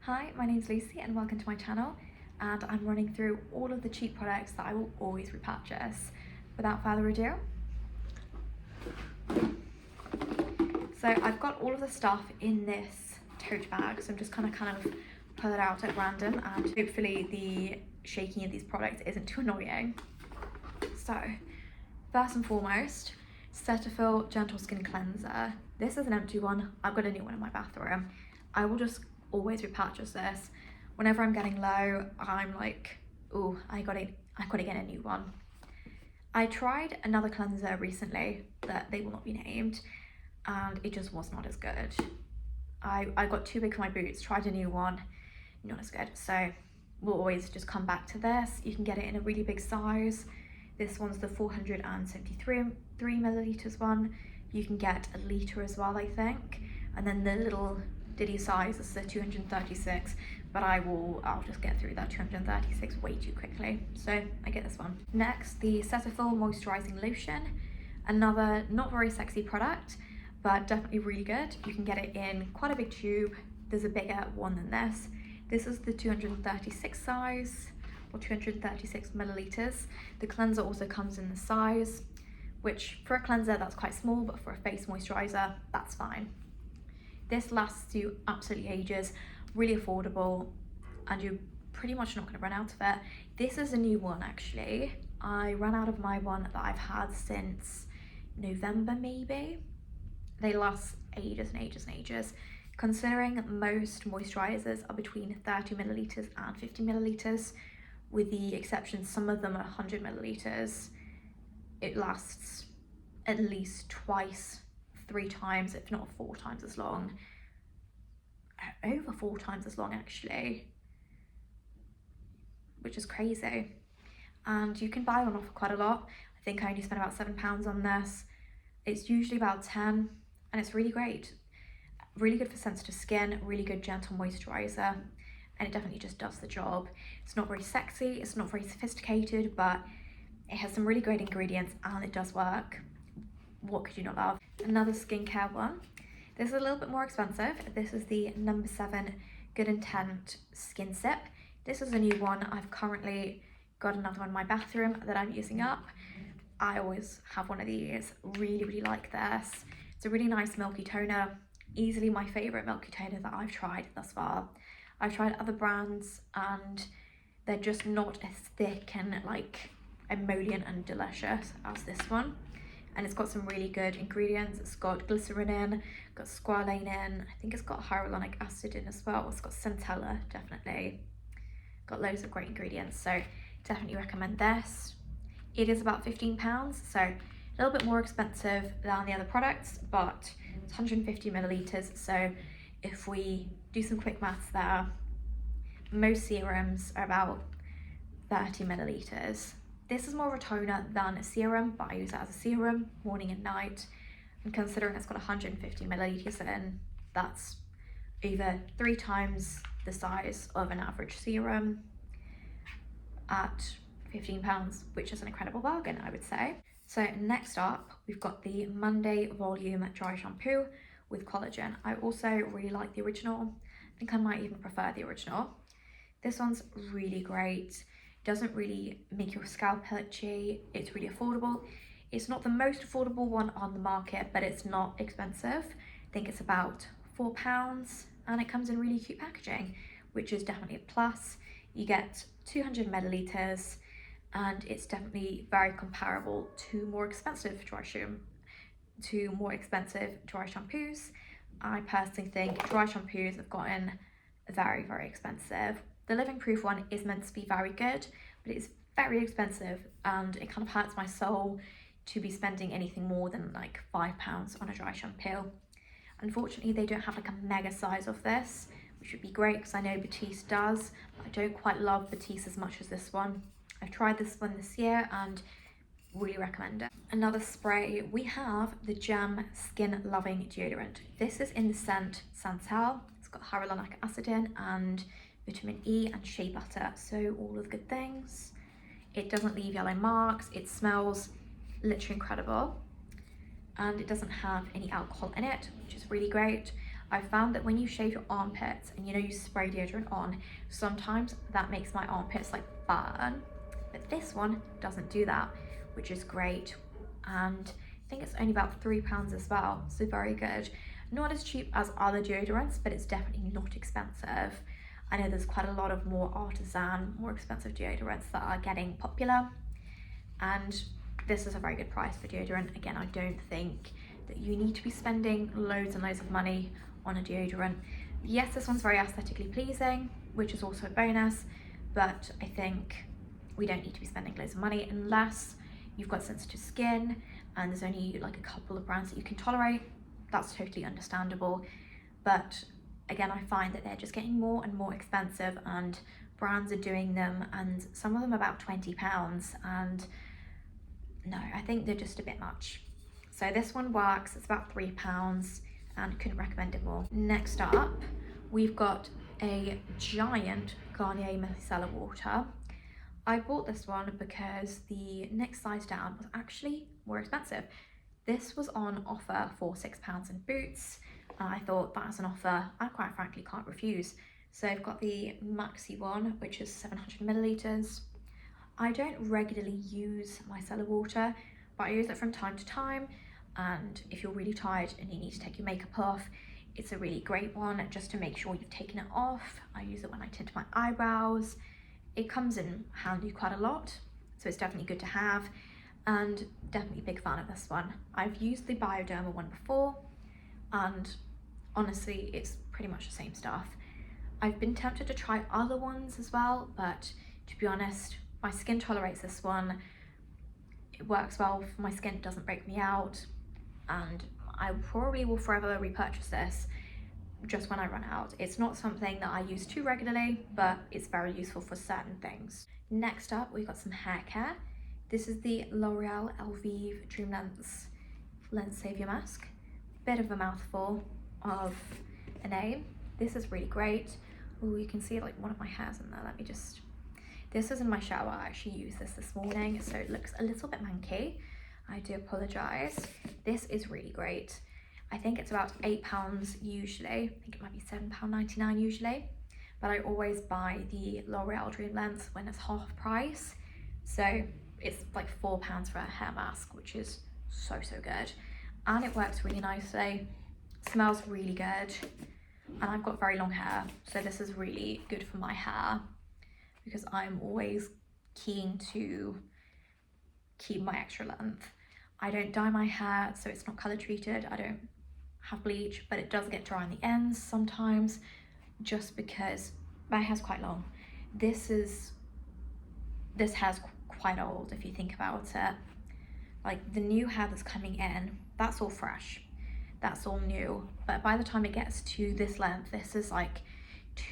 Hi, my name's Lucy and welcome to my channel, and I'm running through all of the cheap products that I will always repurchase. Without further ado, so I've got all of the stuff in this tote bag, so I'm just kind of pull it out at random, and hopefully the shaking of these products isn't too annoying. So first and foremost, Cetaphil Gentle Skin Cleanser. This is an empty one. I've got a new one in my bathroom. I will just always repurchase this. Whenever I'm getting low, I'm like, oh, I gotta get a new one. I tried another cleanser recently that they will not be named, and it just was not as good. I got too big for my boots, tried a new one, not as good. So we'll always just come back to this. You can get it in a really big size. This one's the 473 milliliters one. You can get a litre as well, I think. And then the little Diddy size is the 236, but I'll just get through that 236 way too quickly. So I get this one. Next, the Cetaphil Moisturizing Lotion. Another not very sexy product, but definitely really good. You can get it in quite a big tube. There's a bigger one than this. This is the 236 size, or 236 milliliters. The cleanser also comes in the size, which for a cleanser that's quite small, but for a face moisturizer, that's fine. This lasts you absolutely ages, really affordable, and you're pretty much not going to run out of it. This is a new one actually. I ran out of my one that I've had since November maybe. They last ages and ages and ages. Considering most moisturizers are between 30 milliliters and 50 milliliters, with the exception some of them are 100 milliliters, it lasts at least twice, 3 times, if not 4 times as long. Over 4 times as long actually, which is crazy. And you can buy one for quite a lot. I think I only spent about £7 on this. It's usually about 10, and it's really great. Really good for sensitive skin, really good gentle moisturizer, and it definitely just does the job. It's not very sexy, it's not very sophisticated, but it has some really great ingredients and it does work. What could you not love? Another skincare one. This is a little bit more expensive. This is the No. 7 Good Intent Skin Sip. This is a new one. I've currently got another one in my bathroom that I'm using up. I always have one of these. Really like this. It's a really nice milky toner. Easily my favorite milky toner that I've tried thus far. I've tried other brands and they're just not as thick and like emollient and delicious as this one. And it's got some really good ingredients. It's got glycerin in, got squalane in, I think it's got hyaluronic acid in as well. It's got centella, definitely. Got loads of great ingredients, so definitely recommend this. It is about £15, so a little bit more expensive than the other products, but it's 150 milliliters. So if we do some quick maths there, most serums are about 30 milliliters. This is more of a toner than a serum, but I use it as a serum morning and night. And considering it's got 150 milliliters in, that's over 3 times the size of an average serum at £15, which is an incredible bargain, I would say. So next up, we've got the Monday Volume Dry Shampoo with collagen. I also really like the original. I think I might even prefer the original. This one's really great. Doesn't really make your scalp itchy. It's really affordable. It's not the most affordable one on the market, but it's not expensive. I think it's about £4, and it comes in really cute packaging, which is definitely a plus. You get 200 milliliters, and it's definitely very comparable to more expensive dry shampoos. I personally think dry shampoos have gotten very expensive. The Living Proof one is meant to be very good, but it's very expensive, and it kind of hurts my soul to be spending anything more than like £5 on a dry shampoo. Unfortunately, they don't have like a mega size of this, which would be great because I know Batiste does, but I don't quite love Batiste as much as this one. I've tried this one this year and really recommend it. Another spray, we have the Gem Skin Loving Deodorant. This is in the scent Santal. It's got hyaluronic acid in and vitamin E and shea butter, so all of the good things. It doesn't leave yellow marks. It smells literally incredible, and it doesn't have any alcohol in it, which is really great. I found that when you shave your armpits and you spray deodorant on, sometimes that makes my armpits like burn, but this one doesn't do that, which is great. And I think it's only about £3 as well, so very good. Not as cheap as other deodorants, but it's definitely not expensive. I know there's quite a lot of more artisan, more expensive deodorants that are getting popular, and this is a very good price for deodorant. Again, I don't think that you need to be spending loads and loads of money on a deodorant. Yes, this one's very aesthetically pleasing, which is also a bonus, but I think we don't need to be spending loads of money unless you've got sensitive skin and there's only like a couple of brands that you can tolerate. That's totally understandable. But again, I find that they're just getting more and more expensive, and brands are doing them, and some of them about £20, and no, I think they're just a bit much. So this one works, it's about £3 and couldn't recommend it more. Next up, we've got a giant Garnier Micellar water. I bought this one because the next size down was actually more expensive. This was on offer for £6 in Boots, and I thought that's an offer I quite frankly can't refuse. So I've got the maxi one, which is 700 millilitres. I don't regularly use micellar water, but I use it from time to time, and if you're really tired and you need to take your makeup off, it's a really great one just to make sure you've taken it off. I use it when I tint my eyebrows. It comes in handy quite a lot, so it's definitely good to have, and definitely a big fan of this one. I've used the Bioderma one before, and honestly, it's pretty much the same stuff. I've been tempted to try other ones as well, but to be honest, my skin tolerates this one. It works well for my skin, it doesn't break me out, and I probably will forever repurchase this just when I run out. It's not something that I use too regularly, but it's very useful for certain things. Next up, we've got some hair care. This is the L'Oreal Elvive Dream Lens Savior Mask. Bit of a mouthful of a name. This is really great. Oh, you can see like one of my hairs in there. This is in my shower. I actually used this morning, so it looks a little bit manky. I do apologize. This is really great. I think it's about £8 usually. I think it might be £7.99 usually, but I always buy the L'Oreal Dream Lens when it's half price. So it's like £4 for a hair mask, which is so good. And it works really nicely, smells really good. And I've got very long hair, so this is really good for my hair because I'm always keen to keep my extra length. I don't dye my hair, so it's not color treated. I don't have bleach, but it does get dry on the ends sometimes just because my hair's quite long. This hair's quite old if you think about it. Like the new hair that's coming in, that's all fresh, that's all new, but by the time it gets to this length, this is like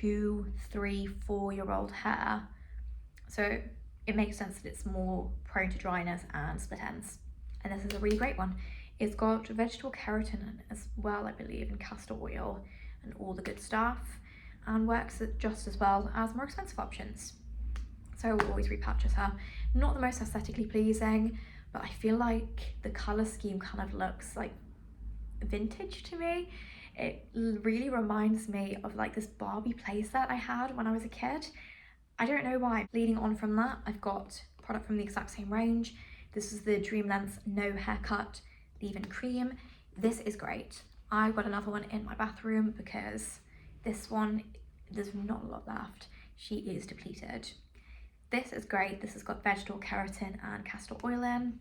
2, 3, 4-year-old hair, so it makes sense that it's more prone to dryness and split ends. And this is a really great one. It's got vegetable keratin in it as well, I believe, and castor oil and all the good stuff, and works just as well as more expensive options. So I will always repurchase her. Not the most aesthetically pleasing, but I feel like the colour scheme kind of looks like vintage to me. It really reminds me of like this Barbie playset I had when I was a kid. I don't know why. Leading on from that, I've got a product from the exact same range. This is the Dream Lens No Haircut Leave-In Cream. This is great. I've got another one in my bathroom because this one, there's not a lot left. She is depleted. This is great. This has got vegetable keratin and castor oil in,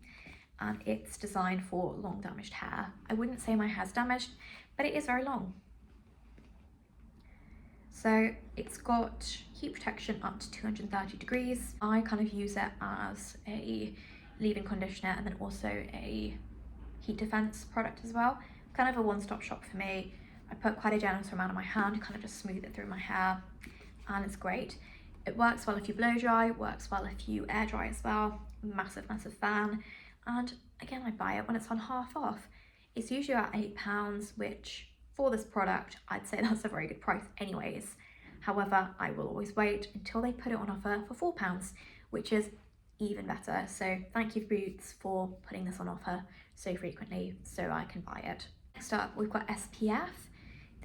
and it's designed for long damaged hair. I wouldn't say my hair's damaged, but it is very long. So it's got heat protection up to 230 degrees. I kind of use it as a leave-in conditioner and then also a heat defense product as well. Kind of a one-stop shop for me. I put quite a generous amount on my hand, kind of just smooth it through my hair, and it's great. It works well if you blow dry, works well if you air dry as well. Massive fan. And again, I buy it when it's on half off. It's usually about £8, which for this product, I'd say that's a very good price anyways. However, I will always wait until they put it on offer for £4, which is even better. So thank you Boots for putting this on offer so frequently so I can buy it. Next up, we've got SPF.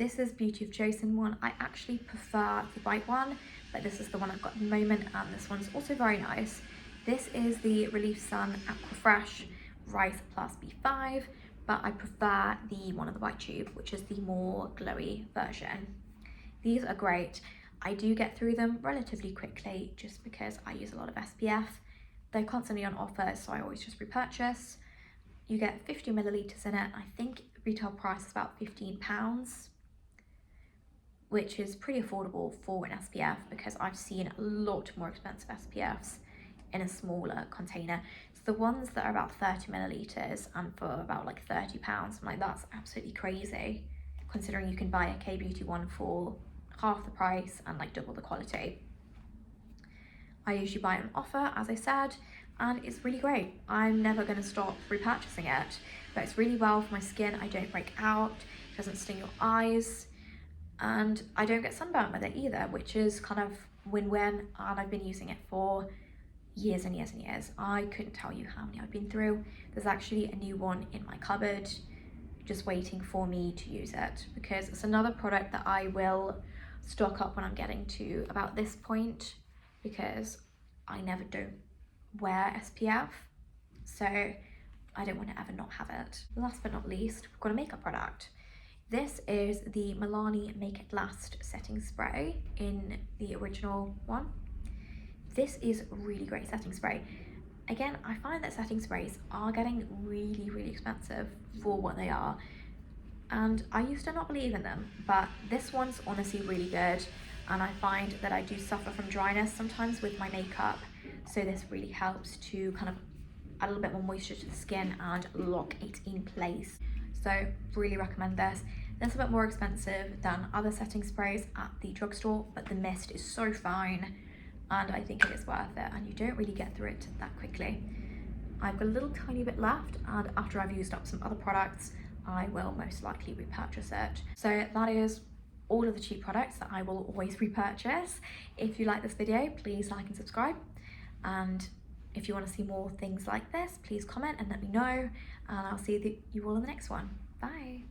This is Beauty of Joseon one. I actually prefer the white one, but this is the one I've got at the moment, and this one's also very nice. This is the Relief Sun Aqua Fresh Rice Plus B5, but I prefer the one in the white tube, which is the more glowy version. These are great. I do get through them relatively quickly just because I use a lot of SPF. They're constantly on offer, so I always just repurchase. You get 50 millilitres in it. I think retail price is about £15, which is pretty affordable for an SPF because I've seen a lot more expensive SPFs in a smaller container. So the ones that are about 30 millilitres and for about like £30, I'm like, that's absolutely crazy, considering you can buy a K-Beauty one for half the price and like double the quality. I usually buy it on offer, as I said, and it's really great. I'm never going to stop repurchasing it, but it's really well for my skin. I don't break out, it doesn't sting your eyes, and I don't get sunburnt with it either, which is kind of win-win, and I've been using it for years and years and years. I couldn't tell you how many I've been through. There's actually a new one in my cupboard just waiting for me to use it, because it's another product that I will stock up when I'm getting to about this point, because I never don't wear SPF, so I don't want to ever not have it. Last but not least, we've got a makeup product. This is the Milani Make It Last setting spray in the original one. This is a really great setting spray. Again, I find that setting sprays are getting really expensive for what they are, and I used to not believe in them, but this one's honestly really good, and I find that I do suffer from dryness sometimes with my makeup, so this really helps to kind of add a little bit more moisture to the skin and lock it in place. So really recommend this. It's a bit more expensive than other setting sprays at the drugstore, but the mist is so fine and I think it is worth it, and you don't really get through it that quickly. I've got a little tiny bit left, and after I've used up some other products, I will most likely repurchase it. So that is all of the cheap products that I will always repurchase. If you like this video, please like and subscribe. And if you want to see more things like this, please comment and let me know. And I'll see you all in the next one. Bye.